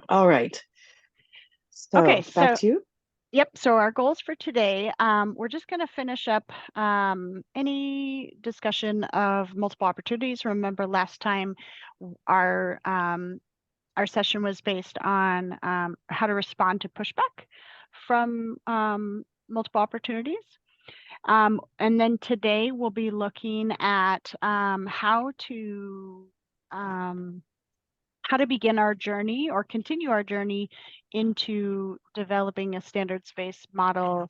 All right. Okay, So back so to you. yep, so our goals for today, we're just going to finish up any discussion of multiple opportunities. Remember last time our our session was based on how to respond to pushback from multiple opportunities. And then today we'll be looking at um, how to begin our journey or continue our journey into developing a standards-based model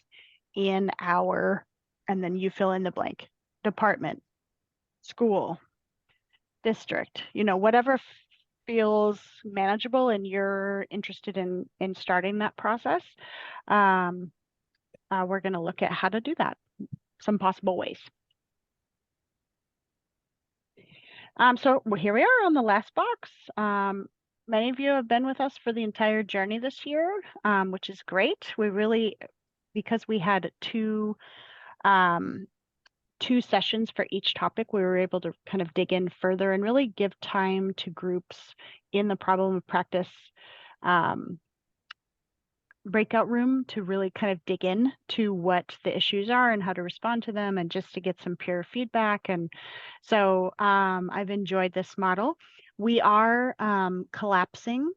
in our, and then you fill in the blank, department, school, district, whatever feels manageable and you're interested in starting that process. Um, we're going to look at how to do that, some possible ways. So here we are on the last box. Many of you have been with us for the entire journey this year, which is great. We really, because we had um, two sessions for each topic, we were able to kind of dig in further and really give time to groups in the problem of practice um, breakout room to really kind of dig in to what the issues are and how to respond to them and just to get some peer feedback. And so I've enjoyed this model. We are collapsing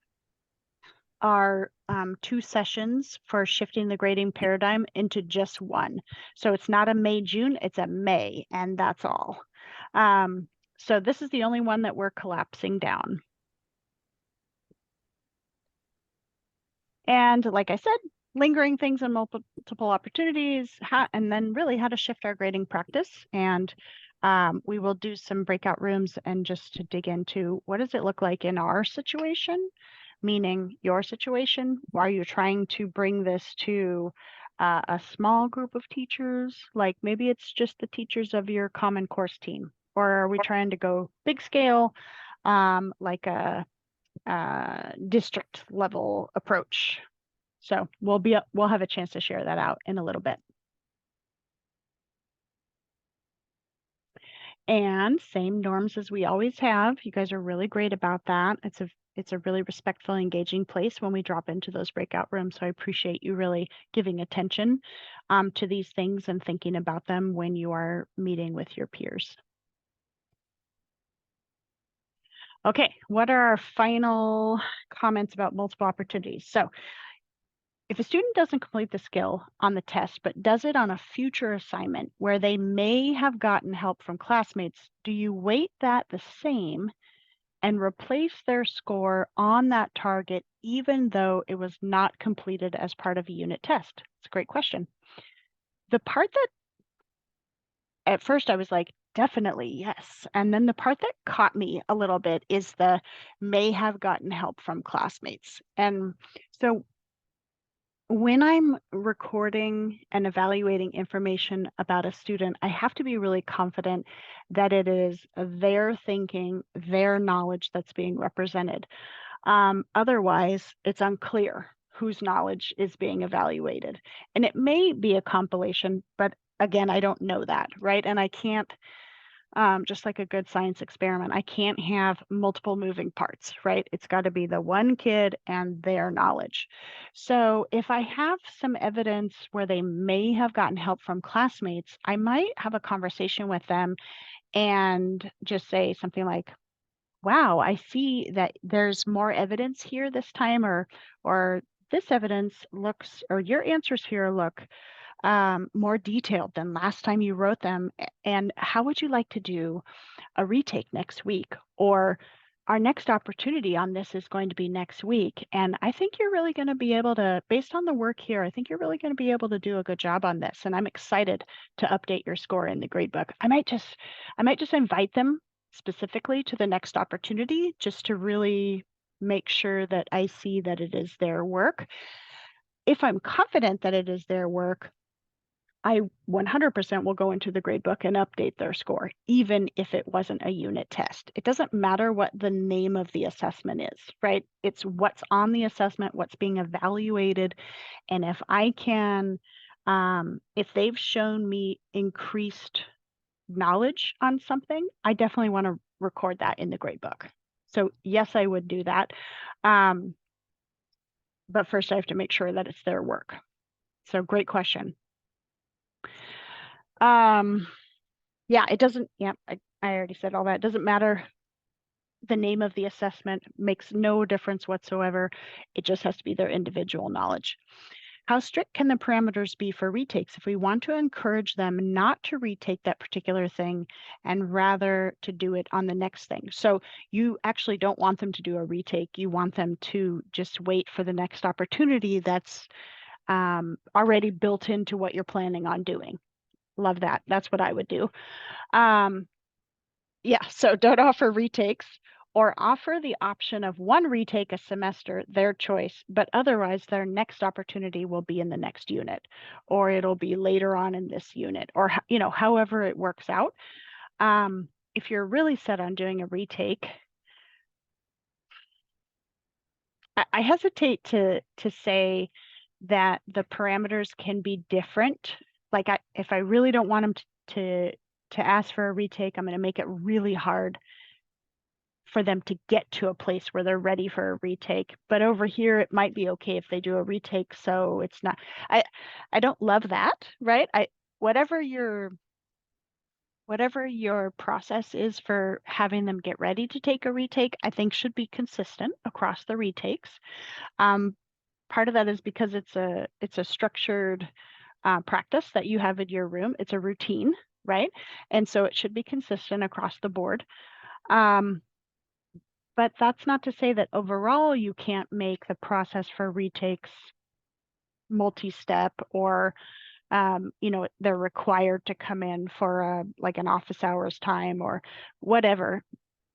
our two sessions for shifting the grading paradigm into just one. So it's not a May, June, it's a May, and that's all. So this is the only one that we're collapsing down. And like I said, lingering things in multiple opportunities, and then really how to shift our grading practice. And we will do some breakout rooms and just to dig into what does it look like in our situation, meaning your situation. Are you trying to bring this to a small group of teachers? Like maybe it's just the teachers of your Common Course team, or are we trying to go big scale, like a district level approach? So we'll have a chance to share that out in a little bit. And same norms as we always have. You guys are really great about that. It's a really respectful, engaging place when we drop into those breakout rooms. So I appreciate you really giving attention to these things and thinking about them when you are meeting with your peers. Okay, what are our final comments about multiple opportunities? So if a student doesn't complete the skill on the test, but does it on a future assignment where they may have gotten help from classmates, do you weight that the same and replace their score on that target, even though it was not completed as part of a unit test? It's a great question. The part that at first I was like, definitely yes. And then the part that caught me a little bit is the may have gotten help from classmates. And so when I'm recording and evaluating information about a student, I have to be really confident that it is their thinking, their knowledge that's being represented. Otherwise, it's unclear whose knowledge is being evaluated. And it may be a compilation, but again, I don't know that, right? And I can't just like a good science experiment, I can't have multiple moving parts, right? It's got to be the one kid and their knowledge. So if I have some evidence where they may have gotten help from classmates, I might have a conversation with them and just say something like, wow, I see that there's more evidence here this time, or this evidence looks, or your answers here look more detailed than last time you wrote them. And how would you like to do a retake next week? Or our next opportunity on this is going to be next week. And I think you're really going to be able to, based on the work here, I think you're really going to be able to do a good job on this. And I'm excited to update your score in the gradebook. I might just invite them specifically to the next opportunity just to really make sure that I see that it is their work. If I'm confident that it is their work, I 100% will go into the gradebook and update their score, even if it wasn't a unit test. It doesn't matter what the name of the assessment is, right? It's what's on the assessment, what's being evaluated. And if I can, if they've shown me increased knowledge on something, I definitely want to record that in the gradebook. So yes, I would do that. Um, but first I have to make sure that it's their work. So great question. Yeah, it doesn't, yeah, I already said all that. It doesn't matter. The name of the assessment makes no difference whatsoever. It just has to be their individual knowledge. How strict can the parameters be for retakes if we want to encourage them not to retake that particular thing and rather to do it on the next thing? So you actually don't want them to do a retake. You want them to just wait for the next opportunity that's already built into what you're planning on doing. Love that. That's what I would do. Yeah, so don't offer retakes or offer the option of one retake a semester, their choice, but otherwise their next opportunity will be in the next unit, or it'll be later on in this unit, or however it works out. If you're really set on doing a retake, I hesitate to say that the parameters can be different. Like if I really don't want them to ask for a retake, I'm going to make it really hard for them to get to a place where they're ready for a retake. But over here, it might be okay if they do a retake. So it's not, I don't love that, right? Whatever your process is for having them get ready to take a retake, I think should be consistent across the retakes. Part of that is because it's a structured practice that you have in your room. It's a routine, right? And so it should be consistent across the board. But that's not to say that overall you can't make the process for retakes multi-step or they're required to come in for like an office hours time or whatever.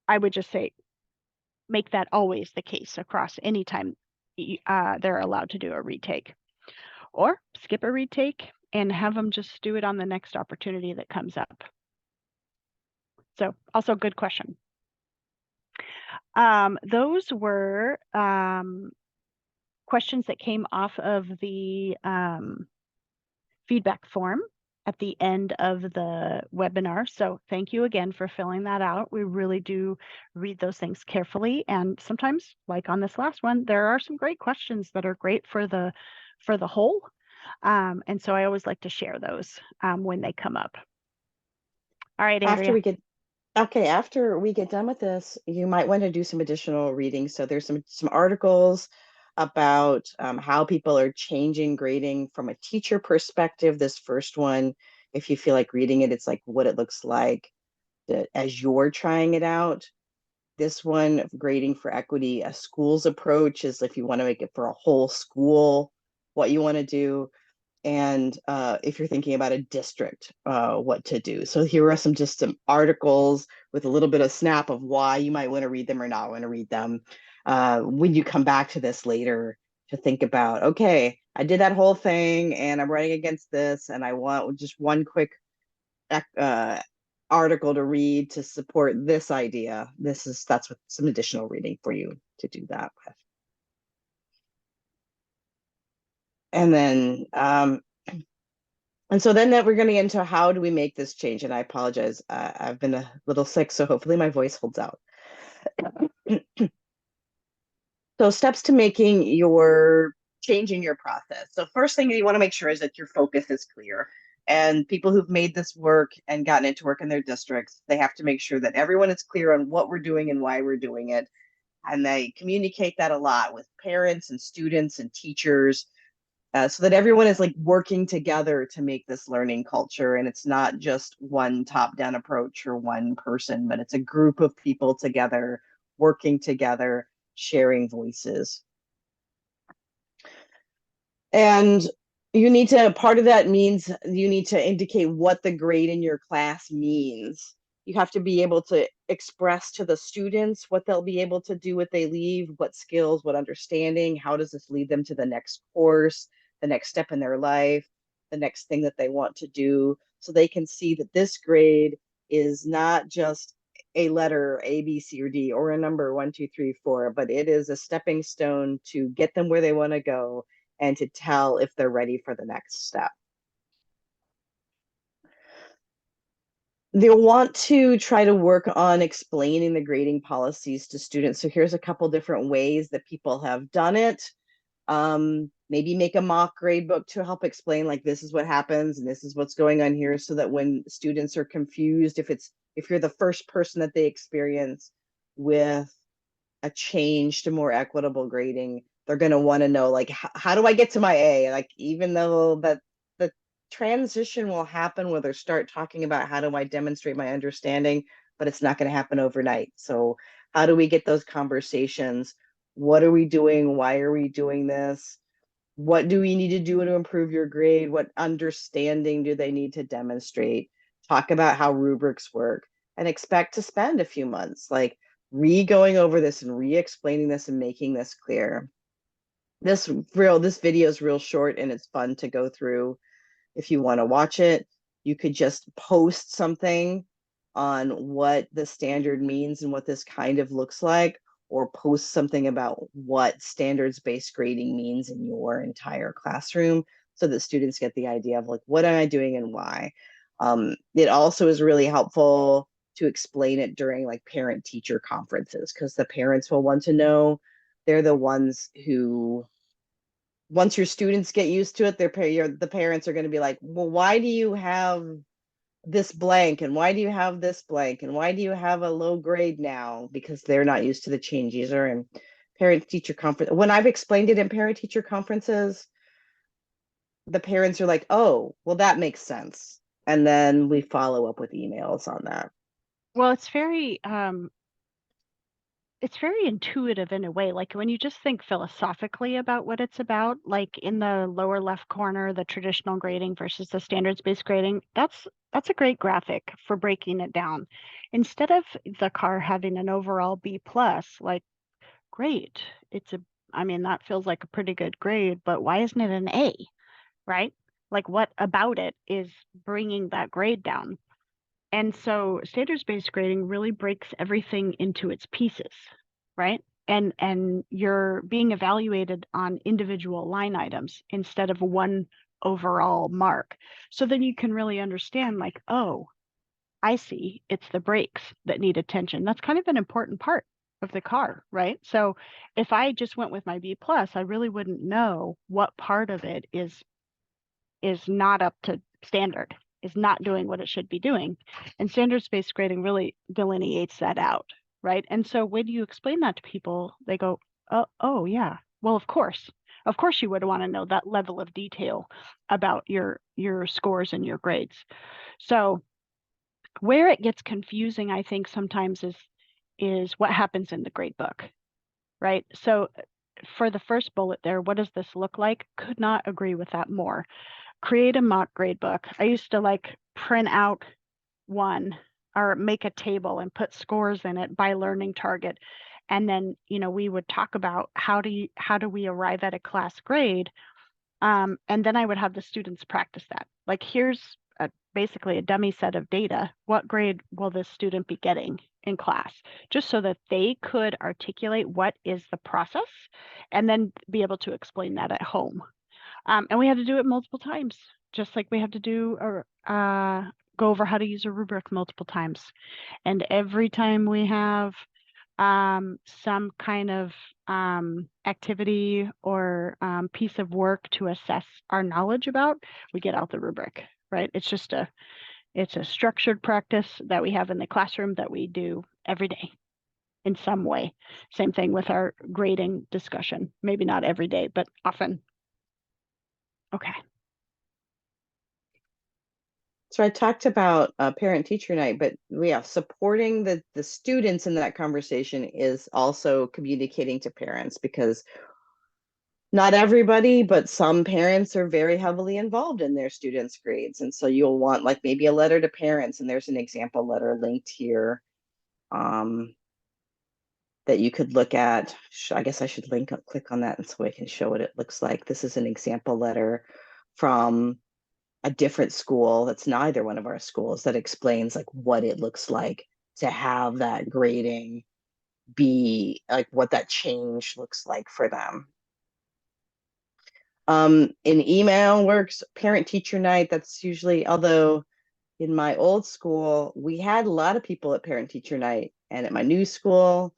I would just say make that always the case across any time they're allowed to do a retake, or skip a retake and have them just do it on the next opportunity that comes up. So also good question. Those were questions that came off of the feedback form at the end of the webinar. So thank you again for filling that out. We really do read those things carefully. And sometimes, like on this last one, there are some great questions that are great for the whole. And so I always like to share those when they come up. All right, Andrea. After we get done with this, you might want to do some additional reading. So there's some articles about how people are changing grading from a teacher perspective. This first one, if you feel like reading it, it's like what it looks like as you're trying it out. This one, grading for equity, a school's approach is if you want to make it for a whole school, what you want to do. And if you're thinking about a district, what to do. So here are just some articles with a little bit of snap of why you might want to read them or not want to read them. When you come back to this later to think about, okay, I did that whole thing and I'm writing against this and I want just one quick article to read to support this idea. That's what some additional reading for you to do that with. And then and so then that we're going to get into how do we make this change. And I apologize, I've been a little sick, so hopefully my voice holds out. So steps to changing your process. So first thing you want to make sure is that your focus is clear. And people who've made this work and gotten it to work in their districts, they have to make sure that everyone is clear on what we're doing and why we're doing it. And they communicate that a lot with parents and students and teachers, so that everyone is like working together to make this learning culture. And it's not just one top-down approach or one person, but it's a group of people together, working together, sharing voices. And part of that means you need to indicate what the grade in your class means. You have to be able to express to the students what they'll be able to do when they leave, what skills, what understanding, how does this lead them to the next course, the next step in their life, the next thing that they want to do, so they can see that this grade is not just a letter A, B, C, or D, or a number 1, 2, 3, 4, but it is a stepping stone to get them where they want to go and to tell if they're ready for the next step. They'll want to try to work on explaining the grading policies to students. So here's a couple different ways that people have done it. Maybe make a mock grade book to help explain like this is what happens and this is what's going on here, so that when students are confused, if you're the first person that they experience with a change to more equitable grading, they're going to want to know like how do I get to my A? Like even though that the transition will happen where they start talking about how do I demonstrate my understanding, but it's not going to happen overnight. So how do we get those conversations? What are we doing? Why are we doing this? What do we need to do to improve your grade? What understanding do they need to demonstrate? Talk about how rubrics work and expect to spend a few months like re-going over this and re-explaining this and making this clear. This video is real short and it's fun to go through. If you want to watch it, you could just post something on what the standard means and what this kind of looks like, or post something about what standards-based grading means in your entire classroom so that students get the idea of like, what am I doing and why? It also is really helpful to explain it during like parent-teacher conferences because the parents will want to know. They're the ones who, once your students get used to it, the parents are going to be like, well, why do you have this blank and why do you have this blank and why do you have a low grade now? Because they're not used to the changes. Or in parent teacher conference, when I've explained it in parent teacher conferences, the parents are like, oh, well, that makes sense. And then we follow up with emails on that. Well, it's very intuitive in a way. Like when you just think philosophically about what it's about, like in the lower left corner, the traditional grading versus the standards-based grading, that's a great graphic for breaking it down. Instead of the car having an overall B plus, like great, I mean, that feels like a pretty good grade, but why isn't it an A, right? Like what about it is bringing that grade down? And so standards-based grading really breaks everything into its pieces, right? And you're being evaluated on individual line items instead of one overall mark. So then you can really understand like, oh, I see, it's the brakes that need attention. That's kind of an important part of the car, right? So if I just went with my B plus, I really wouldn't know what part of it is not up to standard, is not doing what it should be doing. And standards-based grading really delineates that out, right? And so when you explain that to people, they go, oh yeah, well, of course. Of course you would want to know that level of detail about your scores and your grades. So where it gets confusing, I think sometimes is what happens in the grade book, right? So for the first bullet there, what does this look like? Could not agree with that more. Create a mock grade book. I used to like print out one or make a table and put scores in it by learning target. And then, we would talk about how do we arrive at a class grade? And then I would have the students practice that. Like here's basically a dummy set of data. What grade will this student be getting in class? Just so that they could articulate what is the process and then be able to explain that at home. And we had to do it multiple times, just like we had to do or go over how to use a rubric multiple times. And every time we have some kind of activity or piece of work to assess our knowledge about, we get out the rubric, right? It's a structured practice that we have in the classroom that we do every day in some way. Same thing with our grading discussion. Maybe not every day, but often. Okay. So I talked about parent teacher night, but yeah, supporting the students in that conversation is also communicating to parents, because not everybody, but some parents are very heavily involved in their students' grades. And so you'll want like maybe a letter to parents, and there's an example letter linked here um, that you could look at. I guess I should click on that and so I can show what it looks like. This is an example letter from a different school that's neither one of our schools, that explains like what it looks like to have that grading be like, what that change looks like for them. In email works, parent teacher night, that's usually, although in my old school, we had a lot of people at parent teacher night, and at my new school,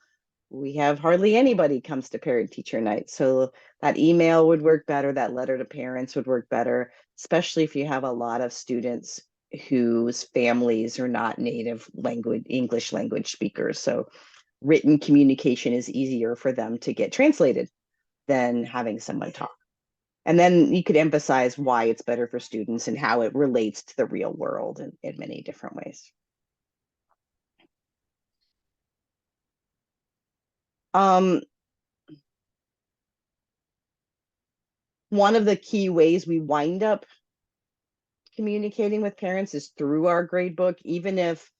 we have hardly anybody comes to parent teacher night. So that email would work better, that letter to parents would work better, especially if you have a lot of students whose families are not native language, English language speakers. So written communication is easier for them to get translated than having someone talk. And then you could emphasize why it's better for students and how it relates to the real world in many different ways. Um, One of the key ways we wind up communicating with parents is through our grade book, even if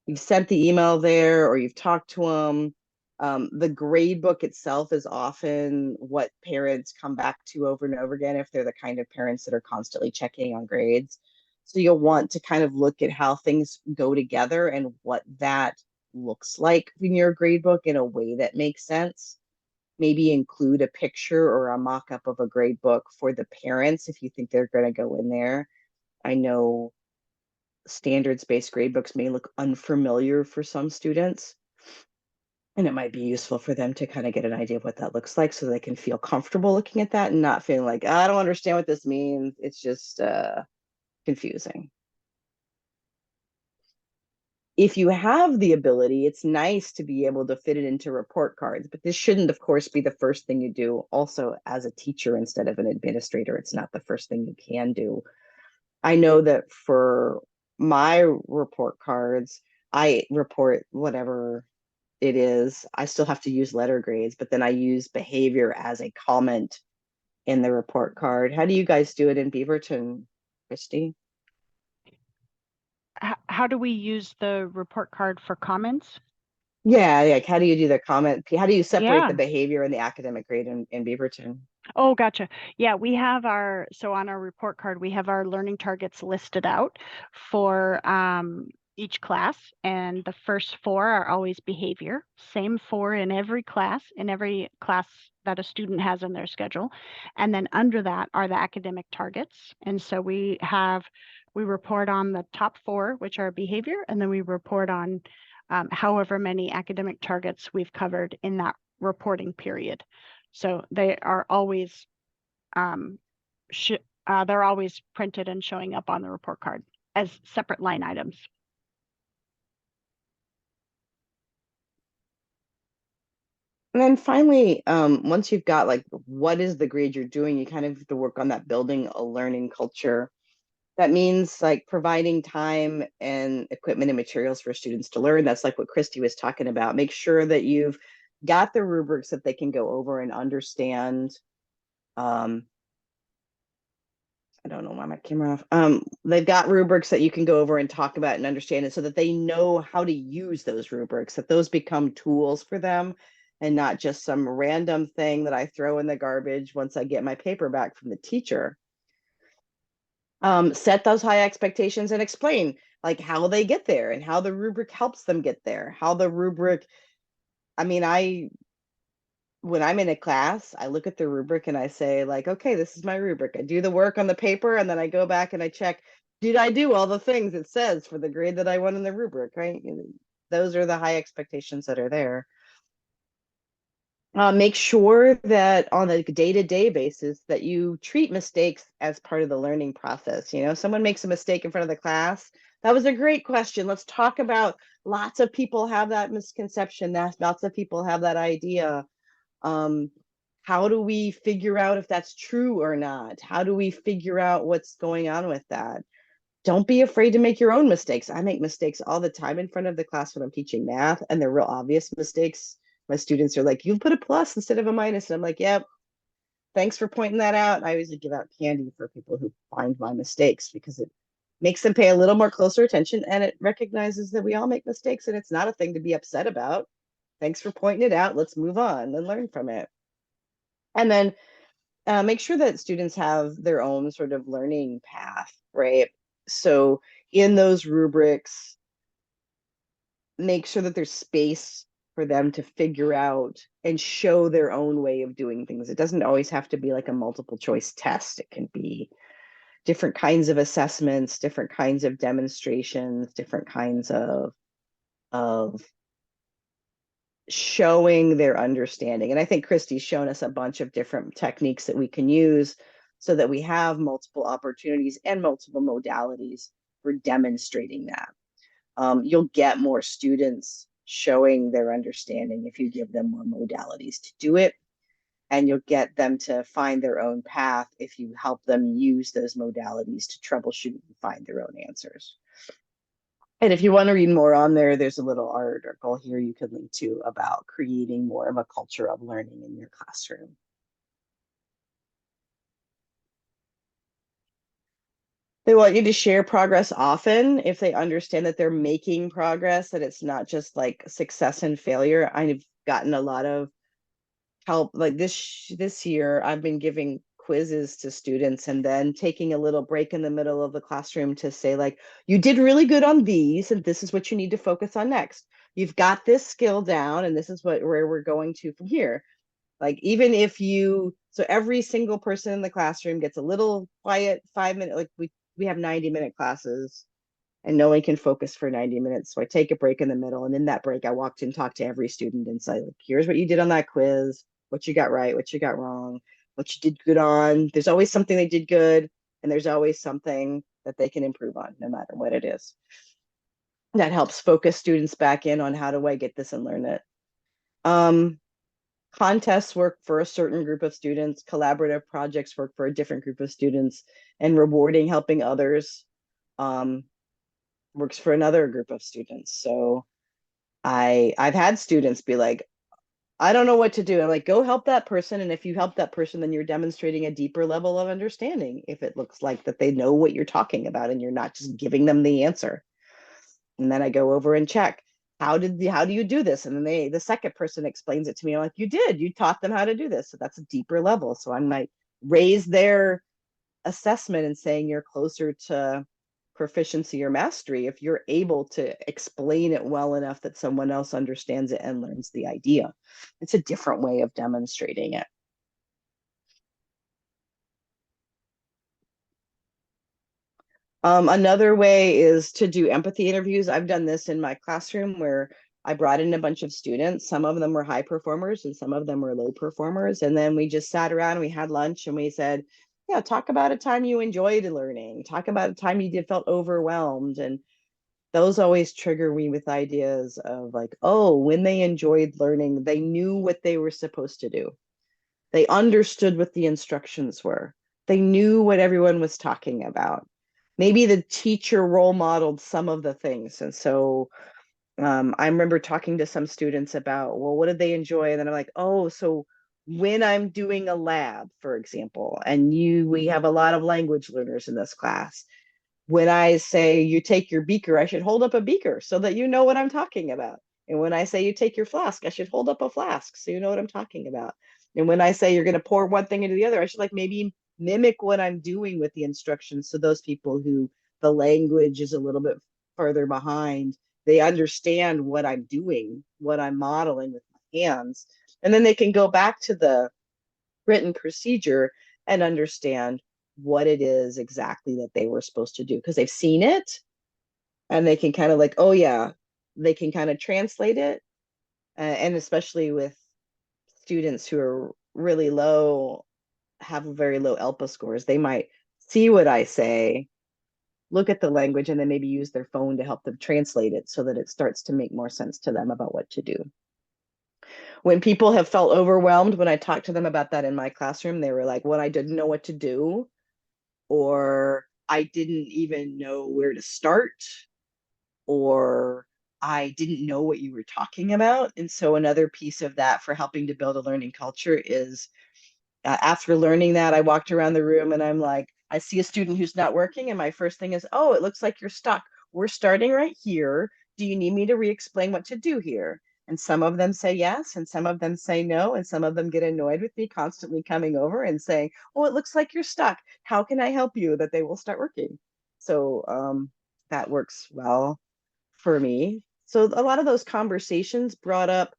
you've sent the email there or you've talked to them. The grade book itself is often what parents come back to over and over again if they're the kind of parents that are constantly checking on grades. So you'll want to kind of look at how things go together and what that looks like in your grade book in a way that makes sense. Maybe include a picture or a mock-up of a grade book for the parents if you think they're going to go in there. I know standards-based grade books may look unfamiliar for some students, and it might be useful for them to kind of get an idea of what that looks like so they can feel comfortable looking at that and not feeling like, I don't understand what this means. It's just confusing. If you have the ability, it's nice to be able to fit it into report cards, but this shouldn't, of course, be the first thing you do. Also, as a teacher instead of an administrator, it's not the first thing you can do. I know that for my report cards, I report whatever it is. I still have to use letter grades, but then I use behavior as a comment in the report card. How do you guys do it in Beaverton, Christy? How do we use the report card for comments? Yeah, like how do you do the comment? How do you separate the Yeah. behavior and the academic grade in Beaverton? Oh, gotcha. Yeah, we have so on our report card, we have our learning targets listed out for each class, and the first four are always behavior, same four in every class that a student has in their schedule. And then under that are the academic targets. And so we report on the top four, which are behavior, and then we report on however many academic targets we've covered in that reporting period. So they are always um, they're always printed and showing up on the report card as separate line items. And then finally, once you've got like what is the grade you're doing, you kind of have to work on that building a learning culture. That means like providing time and equipment and materials for students to learn. That's like what Christy was talking about. Make sure that you've got the rubrics that they can go over and understand. Um, I don't know why my camera off. They've got rubrics that you can go over and talk about and understand it so that they know how to use those rubrics, that those become tools for them and not just some random thing that I throw in the garbage once I get my paper back from the teacher. Set those high expectations and explain like how they get there and how the rubric helps them get there. How the rubric, I mean, I when I'm in a class, I look at the rubric and I say, like, okay, this is my rubric. I do the work on the paper and then I go back and I check, did I do all the things it says for the grade that I want in the rubric, right? Those are the high expectations that are there. Make sure that on a day-to-day basis that you treat mistakes as part of the learning process. You know, someone makes a mistake in front of the class. That was a great question. Let's talk about lots of people have that misconception. That lots of people have that idea. um, how do we figure out if that's true or not? How do we figure out what's going on with that? Don't be afraid to make your own mistakes. I make mistakes all the time in front of the class when I'm teaching math, and they're real obvious mistakes. My students are like, you put a plus instead of a minus. And I'm like, yep, thanks for pointing that out. I always give out candy for people who find my mistakes because it makes them pay a little more closer attention and it recognizes that we all make mistakes and it's not a thing to be upset about. Thanks for pointing it out. Let's move on and learn from it. And then make sure that students have their own sort of learning path, right? So in those rubrics, make sure that there's space for them to figure out and show their own way of doing things. It doesn't always have to be like a multiple choice test. It can be different kinds of assessments, different kinds of demonstrations, different kinds of showing their understanding. And I think Christy's shown us a bunch of different techniques that we can use so that we have multiple opportunities and multiple modalities for demonstrating that. You'll get more students showing their understanding if you give them more modalities to do it. And you'll get them to find their own path if you help them use those modalities to troubleshoot and find their own answers. And if you want to read more on there, there's a little article here you can link to about creating more of a culture of learning in your classroom. They want you to share progress often if they understand that they're making progress, that it's not just like success and failure. I've gotten a lot of help like this year. I've been giving quizzes to students and then taking a little break in the middle of the classroom to say like, you did really good on these and this is what you need to focus on next. You've got this skill down and this is where we're going to from here. Like even if you, so every single person in the classroom gets a little quiet 5 minute, like we have 90-minute classes and no one can focus for 90 minutes. So I take a break in the middle. And in that break, I walked and talked to every student and said, like, here's what you did on that quiz, what you got right, what you got wrong, what you did good on. There's always something they did good, and there's always something that they can improve on, no matter what it is. That helps focus students back in on how do I get this and learn it. Um, Contests work for a certain group of students, collaborative projects work for a different group of students, and rewarding helping others um, works for another group of students. So I've had students be like, I don't know what to do. I'm like, go help that person. And if you help that person, then you're demonstrating a deeper level of understanding. If it looks like that they know what you're talking about and you're not just giving them the answer. And then I go over and check. How do you do this? And then the second person explains it to me. I'm like, you taught them how to do this. So that's a deeper level. So I might raise their assessment and saying you're closer to proficiency or mastery if you're able to explain it well enough that someone else understands it and learns the idea. It's a different way of demonstrating it. Another way is to do empathy interviews. I've done this in my classroom where I brought in a bunch of students. Some of them were high performers and some of them were low performers. And then we just sat around and we had lunch and we said, yeah, talk about a time you enjoyed learning. Talk about a time you did felt overwhelmed. And those always trigger me with ideas of like, oh, when they enjoyed learning, they knew what they were supposed to do. They understood what the instructions were. They knew what everyone was talking about. Maybe the teacher role modeled some of the things. And so I remember talking to some students about, well, what did they enjoy? And then I'm like, oh, so when I'm doing a lab, for example, and we have a lot of language learners in this class, when I say you take your beaker, I should hold up a beaker so that you know what I'm talking about. And when I say you take your flask, I should hold up a flask so you know what I'm talking about. And when I say you're going to pour one thing into the other, I should like maybe mimic what I'm doing with the instructions. So those people who the language is a little bit further behind, they understand what I'm doing, what I'm modeling with my hands. And then they can go back to the written procedure and understand what it is exactly that they were supposed to do because they've seen it and they can kind of like, oh yeah, they can kind of translate it. And especially with students who are really low, have very low ELPA scores, they might see what I say, look at the language, and then maybe use their phone to help them translate it so that it starts to make more sense to them about what to do. When people have felt overwhelmed, when I talked to them about that in my classroom, they were like, well, I didn't know what to do, or I didn't even know where to start, or I didn't know what you were talking about. And so another piece of that for helping to build a learning culture is after learning that, I walked around the room and I'm like, I see a student who's not working. And my first thing is, oh, it looks like you're stuck. We're starting right here. Do you need me to re explain what to do here? And some of them say yes, and some of them say no, and some of them get annoyed with me constantly coming over and saying, oh, it looks like you're stuck. How can I help you? That they will start working. So that works well for me. So a lot of those conversations brought up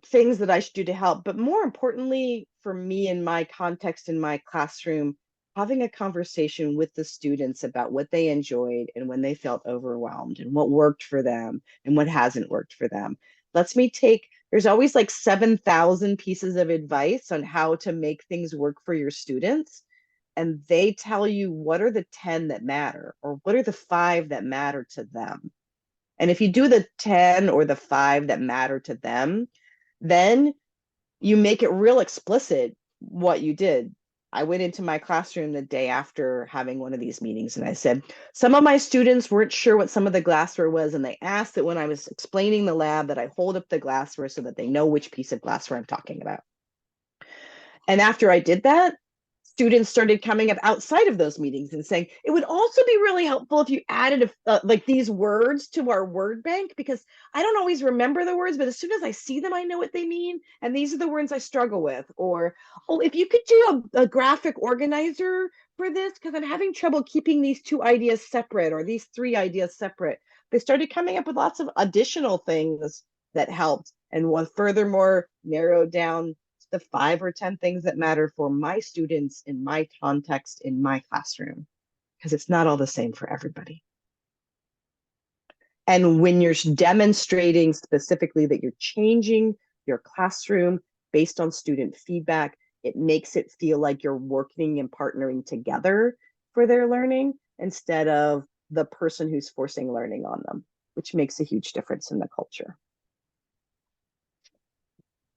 things that I should do to help. But more importantly, for me in my context in my classroom, having a conversation with the students about what they enjoyed and when they felt overwhelmed and what worked for them and what hasn't worked for them. Lets me take, there's always like 7,000 pieces of advice on how to make things work for your students. And they tell you what are the 10 that matter or what are the five that matter to them. And if you do the 10 or the five that matter to them, then you make it real explicit what you did. I went into my classroom the day after having one of these meetings and I said, some of my students weren't sure what some of the glassware was. And they asked that when I was explaining the lab that I hold up the glassware so that they know which piece of glassware I'm talking about. And after I did that, students started coming up outside of those meetings and saying it would also be really helpful if you added like these words to our word bank because I don't always remember the words, but as soon as I see them, I know what they mean. And these are the words I struggle with. Or, oh, if you could do a graphic organizer for this, because I'm having trouble keeping these two ideas separate or these three ideas separate. They started coming up with lots of additional things that helped and one furthermore narrowed down the 5 or 10 things that matter for my students in my context in my classroom because it's not all the same for everybody. And when you're demonstrating specifically that you're changing your classroom based on student feedback, it makes it feel like you're working and partnering together for their learning instead of the person who's forcing learning on them, which makes a huge difference in the culture.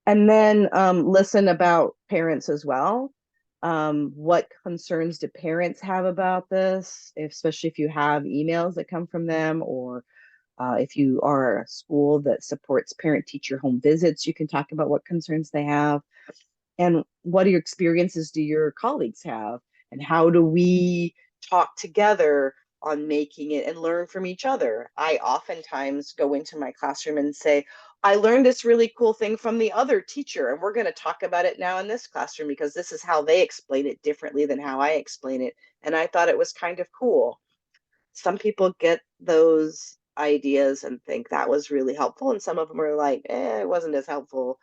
And then listen about parents as well. What concerns do parents have about this, especially if you have emails that come from them, or if you are a school that supports parent teacher home visits, you can talk about what concerns they have. And what your experiences do your colleagues have? And how do we talk together on making it and learn from each other? I oftentimes go into my classroom and say, I learned this really cool thing from the other teacher, and we're going to talk about it now in this classroom because this is how they explain it differently than how I explain it. And I thought it was kind of cool. Some people get those ideas and think that was really helpful, and some of them are like, it wasn't as helpful,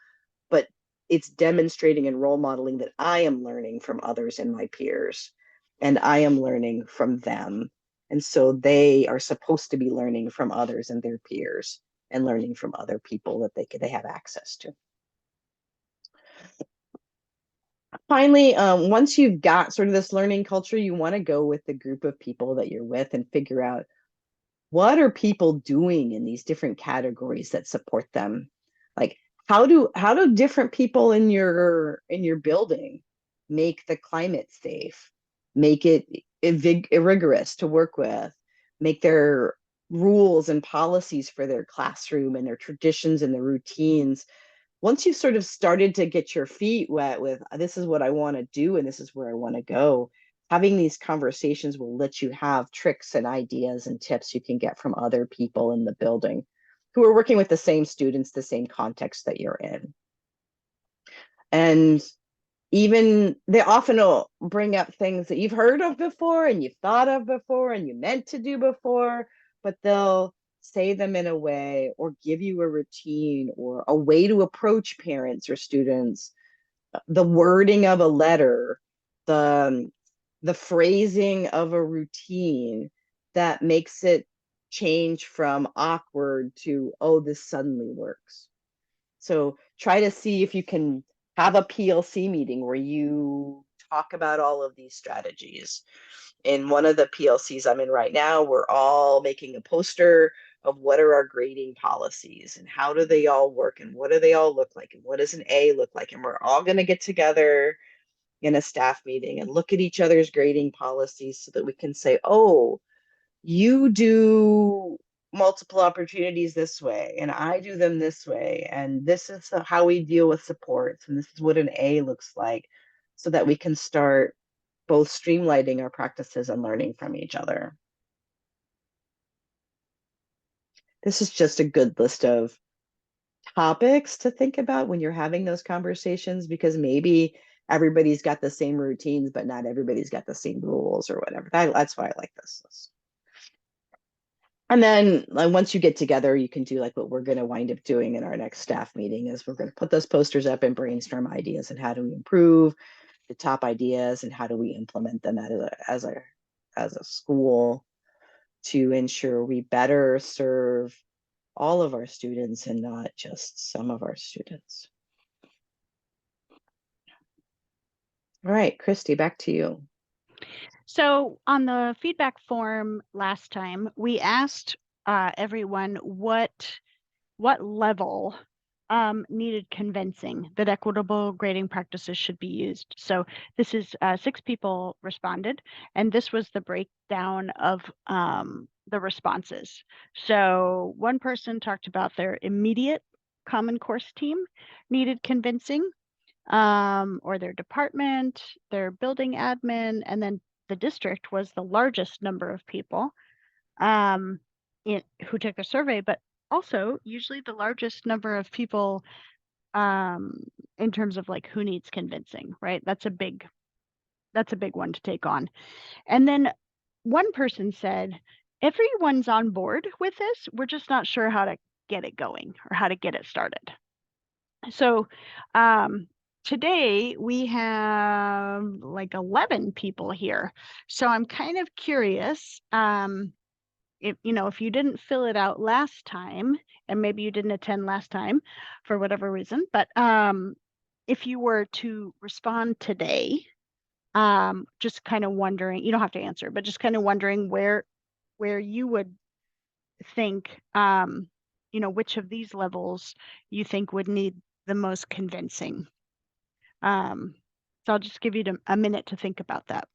but it's demonstrating and role modeling that I am learning from others and my peers, and I am learning from them. And so they are supposed to be learning from others and their peers and learning from other people that they have access to. Finally, once you've got sort of this learning culture, you want to go with the group of people that you're with and figure out what are people doing in these different categories that support them. Like how do different people in your building make the climate safe, make it rigorous to work with, make their rules and policies for their classroom and their traditions and their routines. Once you've sort of started to get your feet wet with this is what I want to do and this is where I want to go, having these conversations will let you have tricks and ideas and tips you can get from other people in the building who are working with the same students, the same context that you're in. And even they often will bring up things that you've heard of before and you've thought of before and you meant to do before, but they'll say them in a way or give you a routine or a way to approach parents or students, the wording of a letter, the phrasing of a routine that makes it change from awkward to, oh, this suddenly works. So try to see if you can have a PLC meeting where you talk about all of these strategies. In one of the PLCs I'm in right now, we're all making a poster of what are our grading policies and how do they all work and what do they all look like and what does an A look like? And we're all going to get together in a staff meeting and look at each other's grading policies so that we can say, oh, you do multiple opportunities this way and I do them this way, and this is how we deal with supports, and this is what an A looks like, so that we can start both streamlining our practices and learning from each other. This is just a good list of topics to think about when you're having those conversations, because maybe everybody's got the same routines but not everybody's got the same rules or whatever. That's why I like this list. And then like, once you get together, you can do like what we're going to wind up doing in our next staff meeting is we're going to put those posters up and brainstorm ideas and how do we improve. the top ideas and how do we implement them as a school to ensure we better serve all of our students and not just some of our students. All right, Christy, back to you. So on the feedback form last time, we asked everyone what level needed convincing that equitable grading practices should be used. So this is 6 people responded, and this was the breakdown of the responses. So one person talked about their immediate Common Course team needed convincing, or their department, their building admin, and then the district was the largest number of people um, who took the survey, but also usually the largest number of people um, in terms of like who needs convincing, right? That's a big one to take on. And then one person said, everyone's on board with this. We're just not sure how to get it going or how to get it started. So today we have like 11 people here. So I'm kind of curious. If if you didn't fill it out last time, and maybe you didn't attend last time for whatever reason, but if you were to respond today, just kind of wondering, you don't have to answer, but just kind of wondering where you would think, which of these levels you think would need the most convincing. So I'll just give you a minute to think about that.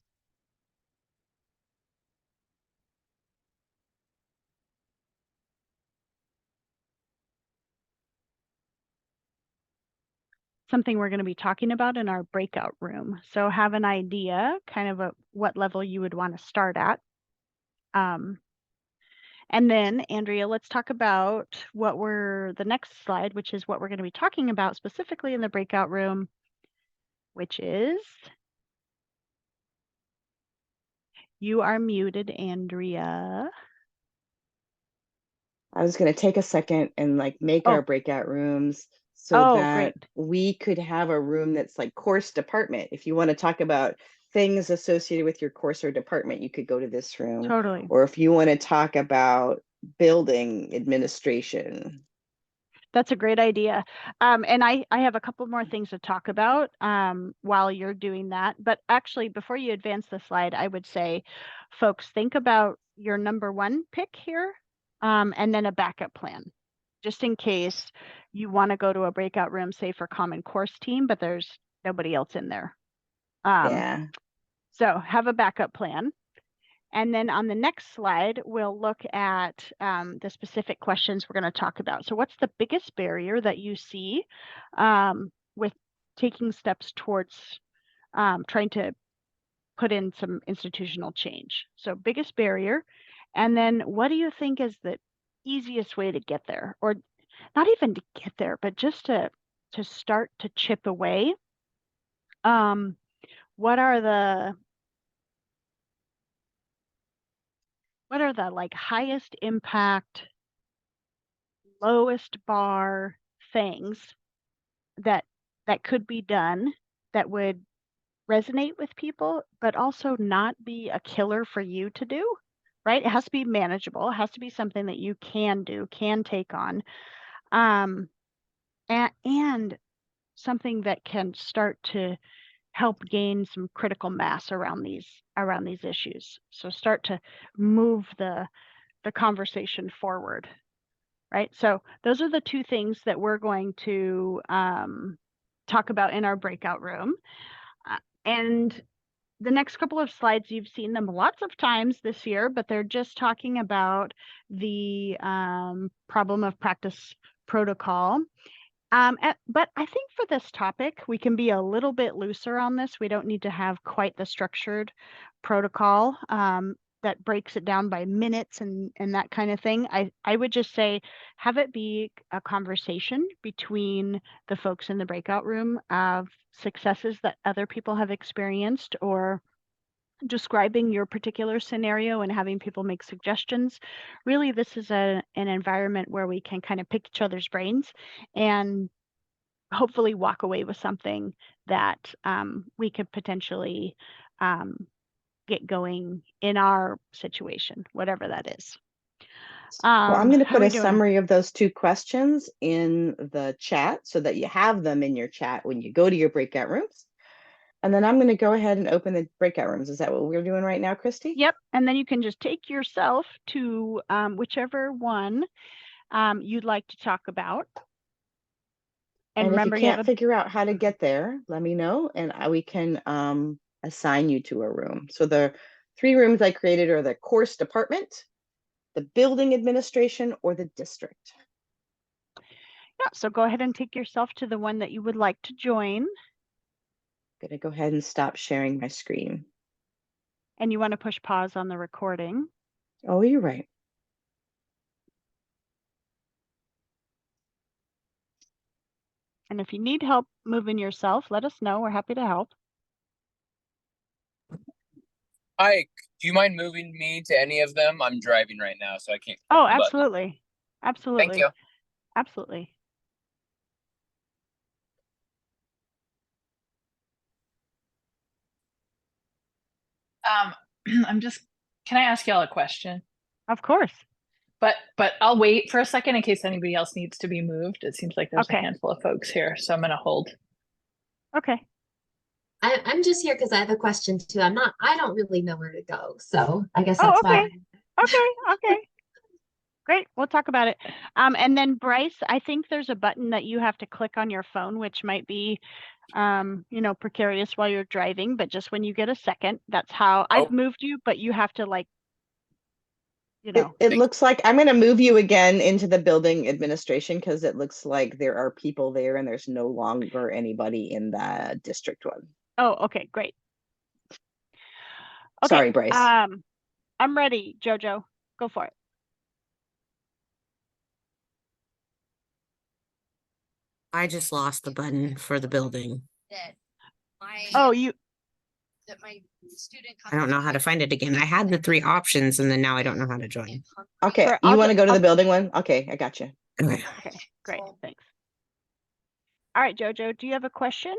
Something we're going to be talking about in our breakout room. So have an idea kind of what level you would want to start at. And then, Andrea, let's talk about the next slide, which is what we're going to be talking about specifically in the breakout room, which is, you are muted, Andrea. I was going to take a second and like make our Oh, breakout rooms so oh, that great. we could have a room that's like course department. If you want to talk about things associated with your course or department, you could go to this room. Totally. Or if you want to talk about building administration. That's a great idea. And I have a couple more things to talk about while you're doing that. But actually, before you advance the slide, I would say, folks, think about your number one pick here and then a backup plan, just in case you want to go to a breakout room, say for Common Course team, but there's nobody else in there. Yeah. So have a backup plan. And then on the next slide, we'll look at the specific questions we're going to talk about. So what's the biggest barrier that you see with taking steps towards trying to put in some institutional change? So biggest barrier. And then what do you think is the easiest way to get there? Or not even to get there, but just to start to chip away. What are the like highest impact, lowest bar things that could be done that would resonate with people, but also not be a killer for you to do, right? It has to be manageable. It has to be something that you can do, can take on, and something that can start to help gain some critical mass around these issues. So start to move the conversation forward. Right? So those are the two things that we're going to talk about in our breakout room. And the next couple of slides, you've seen them lots of times this year, but they're just talking about the problem of practice protocol. But I think for this topic, we can be a little bit looser on this. We don't need to have quite the structured protocol that breaks it down by minutes and that kind of thing. I would just say have it be a conversation between the folks in the breakout room of successes that other people have experienced, or describing your particular scenario and having people make suggestions. Really, this is an environment where we can kind of pick each other's brains and hopefully walk away with something that we could potentially get going in our situation, whatever that is. Well, I'm going to How are put we a doing? summary of those 2 questions in the chat so that you have them in your chat when you go to your breakout rooms. And then I'm going to go ahead and open the breakout rooms. Is that what we're doing right now, Christy? Yep. And then you can just take yourself to whichever one you'd like to talk about. And if you remember, can't figure out how to get there, let me know and we can assign you to a room. So the 3 rooms I created are the course department, the building administration, or the district. Yeah, so go ahead and take yourself to the one that you would like to join. I'm going to go ahead and stop sharing my screen. And you want to push pause on the recording. Oh, you're right. And if you need help moving yourself, let us know. We're happy to help. Hi, do you mind moving me to any of them? I'm driving right now, so I can't. Oh, absolutely. Absolutely. Thank you. Absolutely. Can I ask y'all a question? Of course. But I'll wait for a second in case anybody else needs to be moved. It seems like there's Okay. a handful of folks here, so I'm gonna hold. Okay. I'm just here because I have a question too. I don't really know where to go. So I guess that's okay. why. Okay. Great. We'll talk about it. And then Bryce, I think there's a button that you have to click on your phone, which might be, precarious while you're driving, but just when you get a second, that's how I've moved you, but you have to It looks like I'm going to move you again into the building administration because it looks like there are people there and there's no longer anybody in the district one. Oh, okay, great. Okay. Sorry, Bryce. I'm ready, Jojo. Go for it. I just lost the button for the building. Oh, you. I don't know how to find it again. I had the 3 options and then now I don't know how to join. Okay, Sure, you want to go to the building one? Okay, I got you. Okay. Okay, great, thanks. All right, Jojo, do you have a question?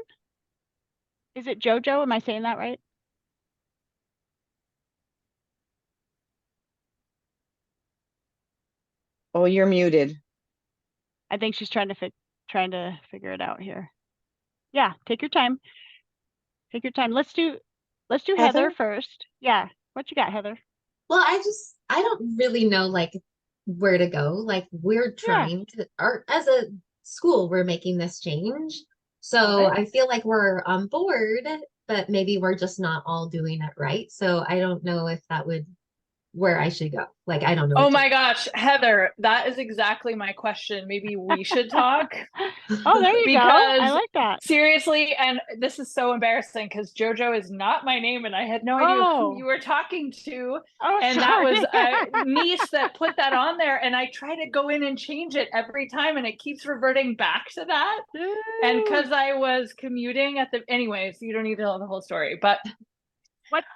Is it Jojo? Am I saying that right? Oh, you're muted. I think she's trying to figure it out here. Yeah, take your time. Take your time. Let's do Heather first. Yeah, what you got, Heather? Well, I don't really know like where to go. Like we're trying to, or as a school, we're making this change. So I feel like we're on board, but maybe we're just not all doing it right. So I don't know if that would where I should go. Like I don't know. Oh my gosh, Heather, that is exactly my question. Maybe we should talk. Oh, there you go. I like that. Seriously, and this is so embarrassing because Jojo is not my name and I had no idea who you were talking to. Oh, and sorry. that was a niece that put that on there and I try to go in and change it every time and it keeps reverting back to that. And because I was commuting anyways, you don't need to know the whole story, but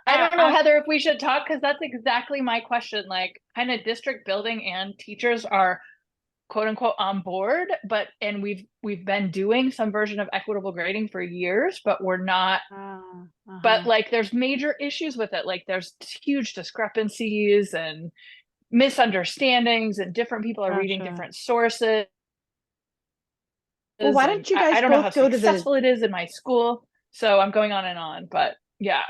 I don't know, Heather, if we should talk because that's exactly my question. Like, kind of district building and teachers are quote unquote on board, and we've been doing some version of equitable grading for years, but we're not. But like, there's major issues with it. Like, there's huge discrepancies and misunderstandings, and different people are reading different sources. Well, why don't you guys I don't know both how go to successful it is in my school, so I'm going on and on. But yeah.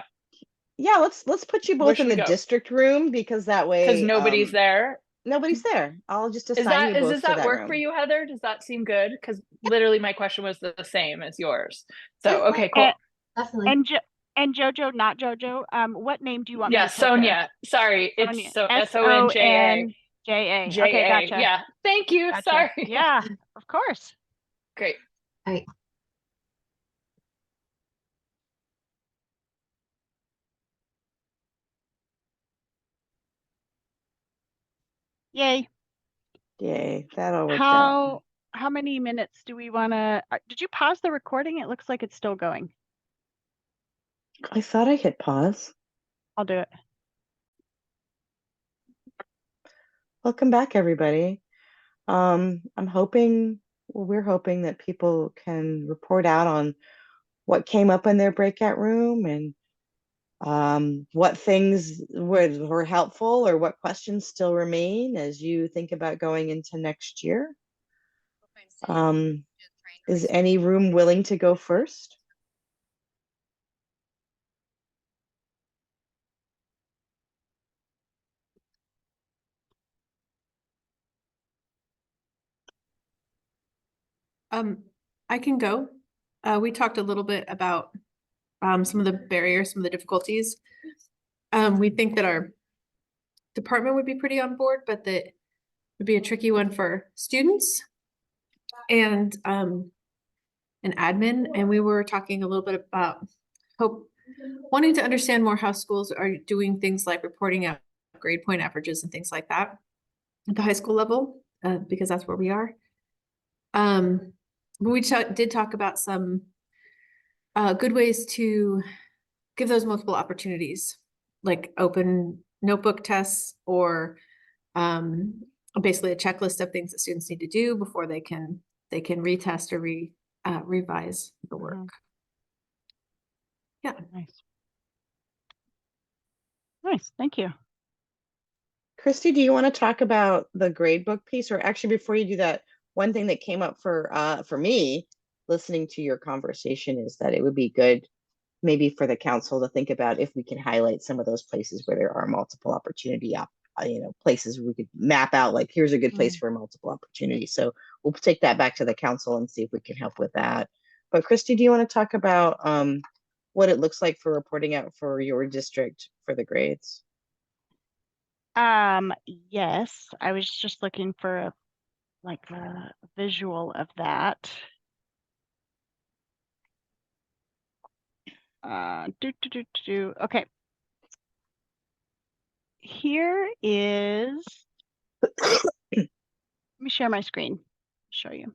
Yeah, let's put you both in the district room because that way because nobody's there. Nobody's there. I'll just assign you both does to that that work room. for you, Heather? Does that seem good? Because literally my question was the same as yours. So okay, cool. Definitely. And Jojo, not Jojo. What name do you want me to put Sonia. there? Sorry, Sonia. it's so SONJA. Okay, gotcha. Yeah, thank you. Gotcha. Sorry. Yeah, of course. Great. All right. Yay. Yay, that all worked out. How many minutes do we want to? Did you pause the recording? It looks like it's still going. I thought I hit pause. I'll do it. Welcome back, everybody. I'm hoping Well, we're hoping that people can report out on what came up in their breakout room and what things were helpful or what questions still remain as you think about going into next year. Is any room willing to go first? I can go. We talked a little bit about some of the barriers, some of the difficulties. We think that our department would be pretty on board, but that would be a tricky one for students and admin. And we were talking a little bit about wanting to understand more how schools are doing things like reporting out grade point averages and things like that at the high school level, because that's where we are. But we did talk about some good ways to give those multiple opportunities, like open notebook tests or basically a checklist of things that students need to do before they can retest or revise the work. Mhm. Yeah. Nice. Nice, thank you. Christy, do you want to talk about the gradebook piece? Or actually, before you do that, one thing that came up for me listening to your conversation is that it would be good maybe for the council to think about if we can highlight some of those places where there are multiple opportunity places we could map out, like here's a good place for multiple opportunities. So we'll take that back to the council and see if we can help with that. But Christy, do you want to talk about what it looks like for reporting out for your district for the grades? Yes, I was just looking for a visual of that. Okay. Here is, let me share my screen, show you.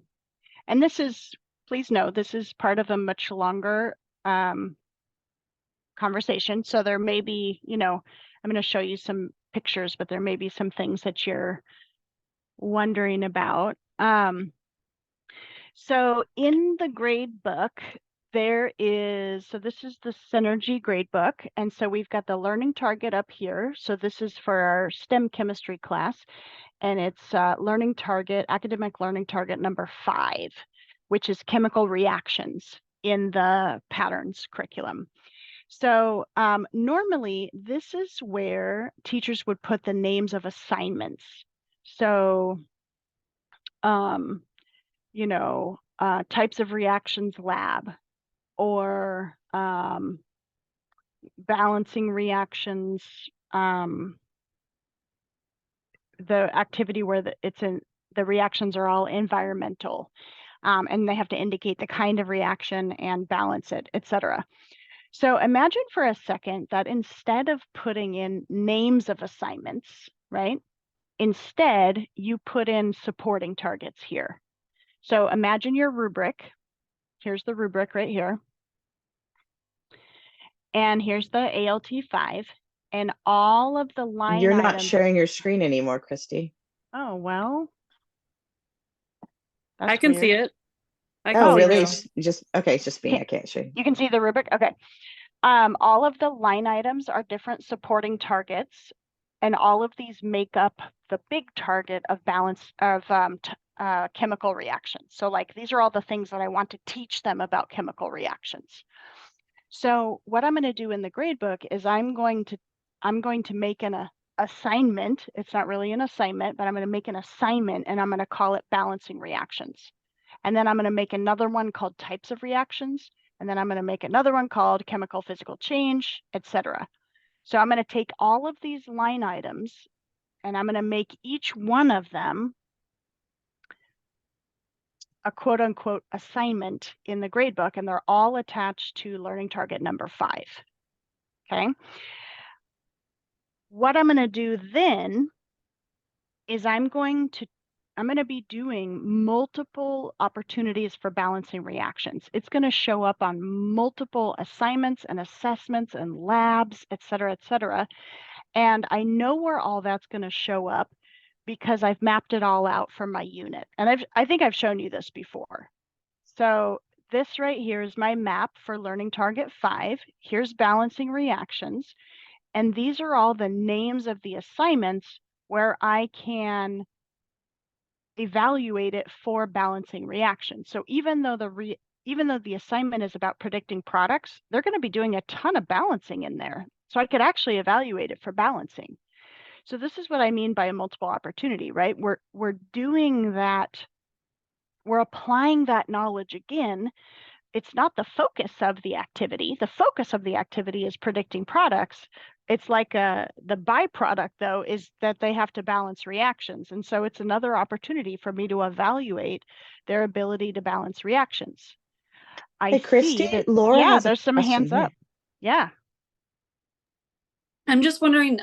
And this is, please know, this is part of a much longer conversation. So there may be, I'm going to show you some pictures, but there may be some things that you're wondering about. So in the grade book, this is the Synergy grade book. And so we've got the learning target up here. So this is for our STEM chemistry class. And it's academic learning target number 5, which is chemical reactions in the patterns curriculum. So normally this is where teachers would put the names of assignments. So, types of reactions lab, or balancing reactions, the activity where the reactions are all environmental, and they have to indicate the kind of reaction and balance it, etc. So imagine for a second that instead of putting in names of assignments, right? Instead, you put in supporting targets here. So imagine your rubric. Here's the rubric right here. And here's the ALT 5. And all of the line You're not items. sharing your screen anymore, Christy. Oh, well. I can see it. Oh, really? It's just me. I can't show you. You can see the rubric? Okay. All of the line items are different supporting targets, and all of these make up the big target of balance of chemical reactions. So like these are all the things that I want to teach them about chemical reactions. So what I'm going to do in the grade book is I'm going to make an assignment. It's not really an assignment, but I'm going to make an assignment and I'm going to call it balancing reactions. And then I'm going to make another one called types of reactions. And then I'm going to make another one called chemical physical change, etc. So I'm going to take all of these line items and I'm going to make each one of them a quote unquote assignment in the grade book, and they're all attached to learning target number 5. Okay. What I'm going to do then is I'm going to be doing multiple opportunities for balancing reactions. It's going to show up on multiple assignments and assessments and labs, et cetera, et cetera. And I know where all that's going to show up because I've mapped it all out for my unit. And I think I've shown you this before. So this right here is my map for learning target 5. Here's balancing reactions. And these are all the names of the assignments where I can evaluate it for balancing reactions. So even though the assignment is about predicting products, they're going to be doing a ton of balancing in there. So I could actually evaluate it for balancing. So this is what I mean by a multiple opportunity, right? We're doing that, we're applying that knowledge again. It's not the focus of the activity. The focus of the activity is predicting products. It's like the byproduct, though, is that they have to balance reactions. And so it's another opportunity for me to evaluate their ability to balance reactions. I Hey, see Christy, that, Laura yeah, has a there's some question. hands up. Yeah. I'm just wondering,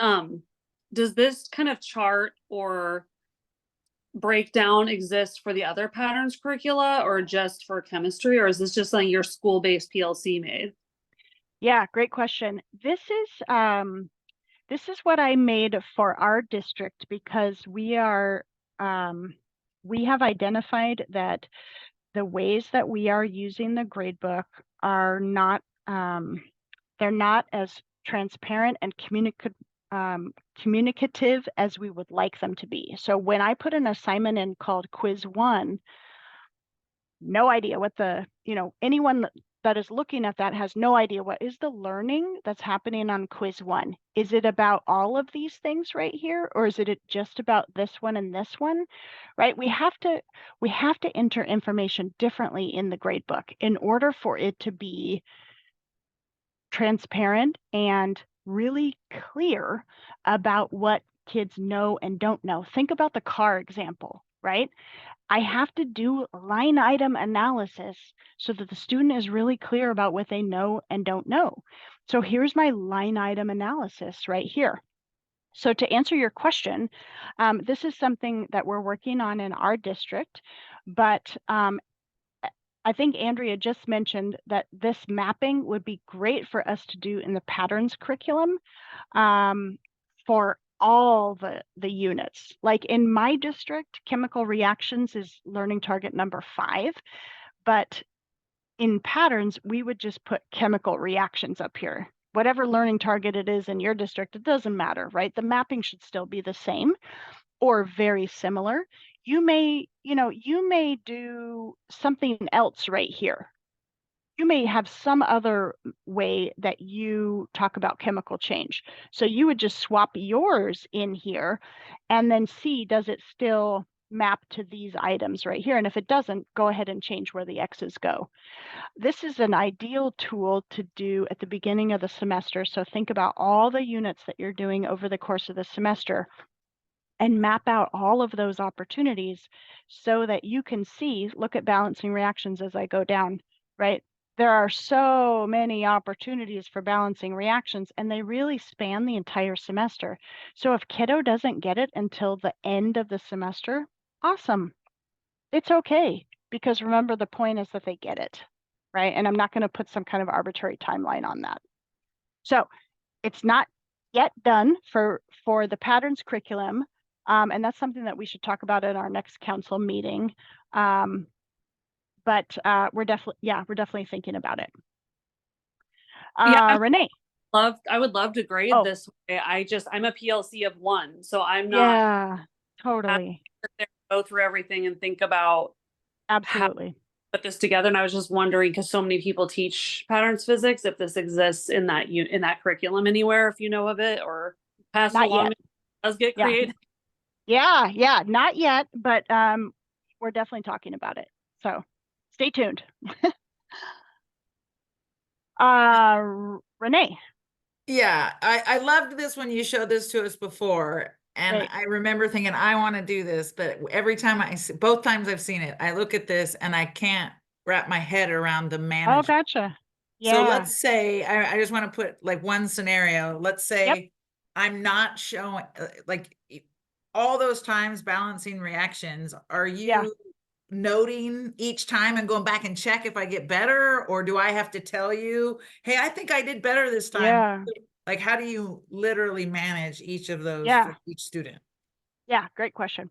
does this kind of chart or breakdown exist for the other patterns curricula or just for chemistry, or is this just something your school-based PLC made? Yeah, great question. This is what I made for our district because we have identified that the ways that we are using the gradebook are not they're not as transparent and communicative as we would like them to be. So when I put an assignment in called quiz 1, no idea what anyone that is looking at that has no idea what is the learning that's happening on quiz 1. Is it about all of these things right here, or is it just about this one and this one, right? We have to enter information differently in the gradebook in order for it to be transparent and really clear about what kids know and don't know. Think about the car example, right? I have to do line item analysis so that the student is really clear about what they know and don't know. So here's my line item analysis right here. So to answer your question, this is something that we're working on in our district, but I think Andrea just mentioned that this mapping would be great for us to do in the patterns curriculum for all the units. Like in my district, chemical reactions is learning target number 5, but in patterns, we would just put chemical reactions up here. Whatever learning target it is in your district, it doesn't matter, right? The mapping should still be the same or very similar. You may do something else right here. You may have some other way that you talk about chemical change. So you would just swap yours in here and then see, does it still map to these items right here? And if it doesn't, go ahead and change where the X's go. This is an ideal tool to do at the beginning of the semester. So think about all the units that you're doing over the course of the semester and map out all of those opportunities so that you can see, look at balancing reactions as I go down, right? There are so many opportunities for balancing reactions and they really span the entire semester. So if kiddo doesn't get it until the end of the semester, awesome. It's okay, because remember the point is that they get it, right? And I'm not going to put some kind of arbitrary timeline on that. So it's not yet done for the patterns curriculum. And that's something that we should talk about at our next council meeting. But we're definitely thinking about it. Yeah, Renee. I would love to grade Oh. this way. I'm a PLC of 1, so I'm not Yeah, totally. go through everything and think about Absolutely. how to put this together. And I was just wondering, because so many people teach patterns physics, if this exists in that curriculum anywhere, if you know of it, or pass it Not along. yet. It does get Yeah. created. Yeah, not yet, but we're definitely talking about it. So stay tuned. Renee. Yeah, I loved this when you showed this to us before. And Great. I remember thinking, I want to do this, but every time both times I've seen it, I look at this and I can't wrap my head around the Oh, management. gotcha. So Yeah. let's say, I just want to put like one scenario. Let's say Yep. I'm not showing like all those times balancing reactions. Are you noting each time and going back and check if I get better? Or do I have to tell you, hey, I think I did better this time? Yeah. Like, how do you literally manage each of those Yeah. for each student? Yeah, great question.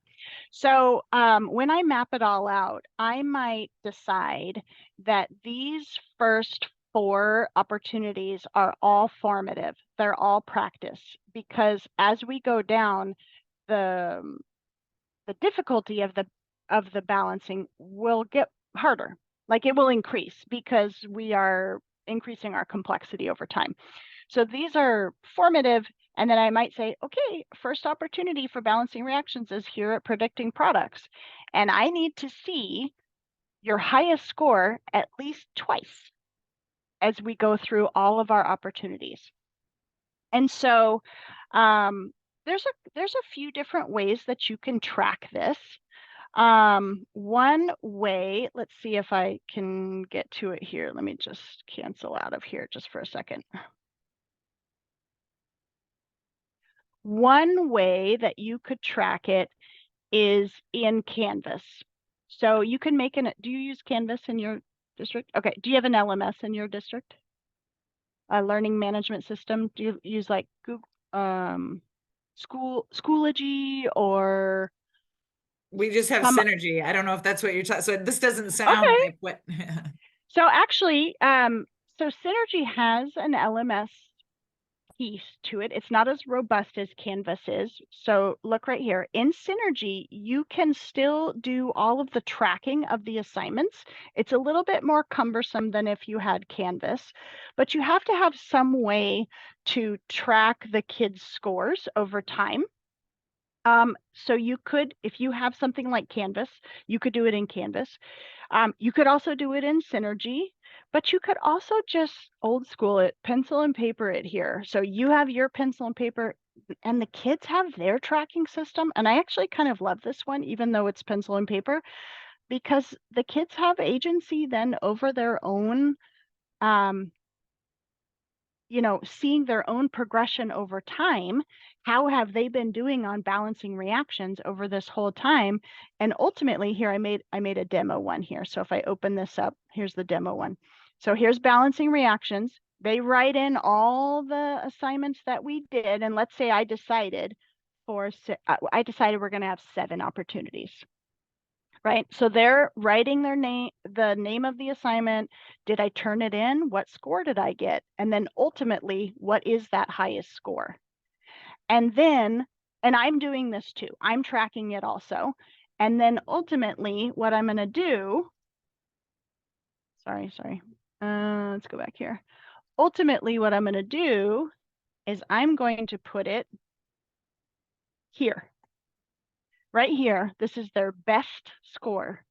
So when I map it all out, I might decide that these first 4 opportunities are all formative. They're all practice, because as we go down, the difficulty of the balancing will get harder. Like, it will increase because we are increasing our complexity over time. So these are formative. And then I might say, okay, first opportunity for balancing reactions is here at predicting products. And I need to see your highest score at least twice as we go through all of our opportunities. And so there's a few different ways that you can track this. One way, let's see if I can get to it here. Let me just cancel out of here just for a second. One way that you could track it is in Canvas. So you can make do you use Canvas in your district? Okay, do you have an LMS in your district? A learning management system? Do you use like Google, Schoology, or We just have Synergy. I don't know if that's what you're talking. So this doesn't sound okay. like what. So actually, so Synergy has an LMS piece to it. It's not as robust as Canvas is. So look right here. In Synergy, you can still do all of the tracking of the assignments. It's a little bit more cumbersome than if you had Canvas, but you have to have some way to track the kids' scores over time. So you could, if you have something like Canvas, you could do it in Canvas. You could also do it in Synergy, but you could also just old school it, pencil and paper it here. So you have your pencil and paper and the kids have their tracking system. And I actually kind of love this one, even though it's pencil and paper, because the kids have agency then over their own, seeing their own progression over time. How have they been doing on balancing reactions over this whole time? And ultimately here, I made a demo one here. So if I open this up, here's the demo one. So here's balancing reactions. They write in all the assignments that we did. And let's say I decided we're going to have 7 opportunities. Right? So they're writing their name, the name of the assignment. Did I turn it in? What score did I get? And then ultimately, what is that highest score? And then, and I'm doing this too. I'm tracking it also. And then ultimately, what I'm going to do, sorry. Let's go back here. Ultimately, what I'm going to do is I'm going to put it here. Right here, this is their best score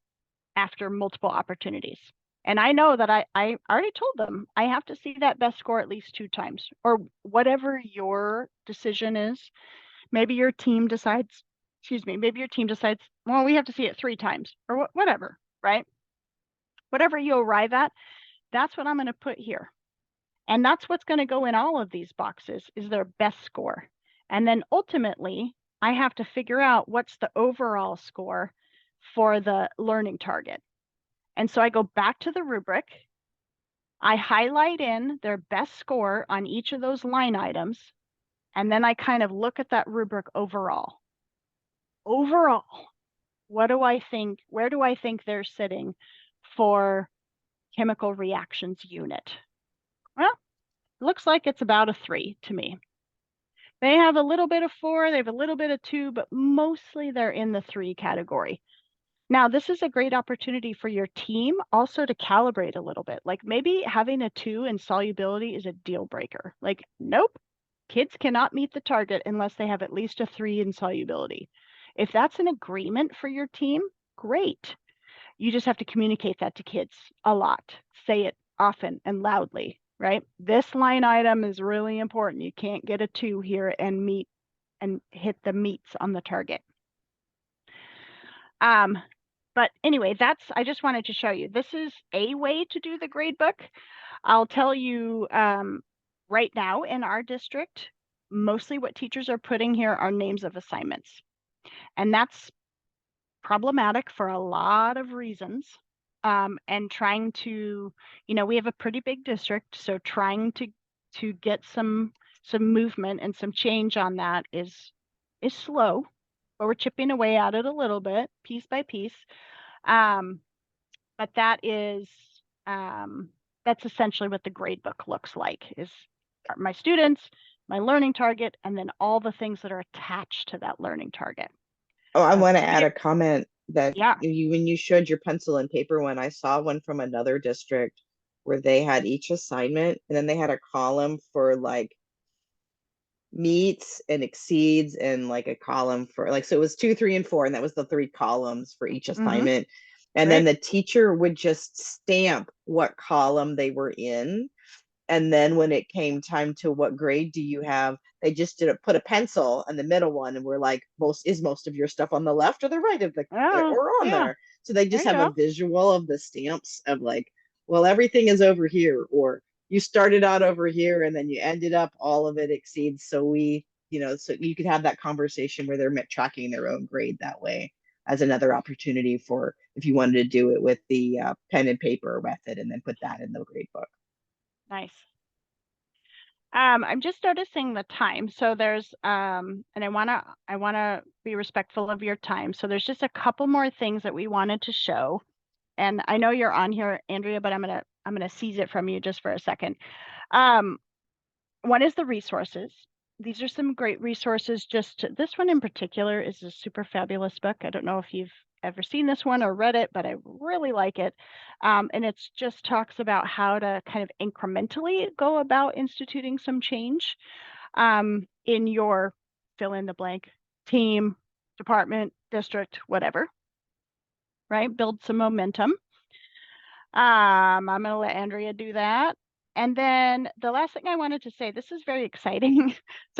after multiple opportunities. And I know that I already told them I have to see that best score at least 2 times, or whatever your decision is. Maybe your team decides, well, we have to see it 3 times, or whatever, right? Whatever you arrive at, that's what I'm going to put here. And that's what's going to go in all of these boxes, is their best score. And then ultimately, I have to figure out what's the overall score for the learning target. And so I go back to the rubric. I highlight in their best score on each of those line items. And then I kind of look at that rubric overall. Overall, what do I think? Where do I think they're sitting for chemical reactions unit? Well, it looks like it's about a 3 to me. They have a little bit of 4, they have a little bit of 2, but mostly they're in the 3 category. Now, this is a great opportunity for your team also to calibrate a little bit. Like, maybe having a 2 in solubility is a deal breaker. Like, nope, kids cannot meet the target unless they have at least a 3 in solubility. If that's an agreement for your team, great. You just have to communicate that to kids a lot. Say it often and loudly, right? This line item is really important. You can't get a 2 here and hit the meets on the target. But anyway, I just wanted to show you. This is a way to do the grade book. I'll tell you right now in our district, mostly what teachers are putting here are names of assignments. And that's problematic for a lot of reasons. And trying to, we have a pretty big district, so trying to get some movement and some change on that is slow. but we're chipping away at it a little bit, piece by piece. But that is, that's essentially what the grade book looks like, is my students, my learning target, and then all the things that are attached to that learning target. Oh, I So want to add a comment that Yeah. when you showed your pencil and paper one, I saw one from another district where they had each assignment and then they had a column for like meets and exceeds and like a column for like, so it was 2, 3, and 4, and that was the 3 columns for each assignment. And then the teacher would just stamp what column they were in. And then when it came time to what grade do you have, they just put a pencil in the middle one, and we're like, most of your stuff on the left or the right of the or on there. So they just have a visual of the stamps of like, well, everything is over here, or you started out over here and then you ended up all of it exceeds. So we, so you could have that conversation where they're tracking their own grade that way, as another opportunity for if you wanted to do it with the pen and paper method and then put that in the grade book. Nice. I'm just noticing the time. So there's and I wanna be respectful of your time. So there's just a couple more things that we wanted to show. And I know you're on here, Andrea, but I'm gonna seize it from you just for a second. One is the resources. These are some great resources. This one in particular is a super fabulous book. I don't know if you've ever seen this one or read it, but I really like it. And it's just talks about how to kind of incrementally go about instituting some change in your fill in the blank team, department, district, whatever, right? Build some momentum. I'm going to let Andrea do that. And then the last thing I wanted to say, this is very exciting. So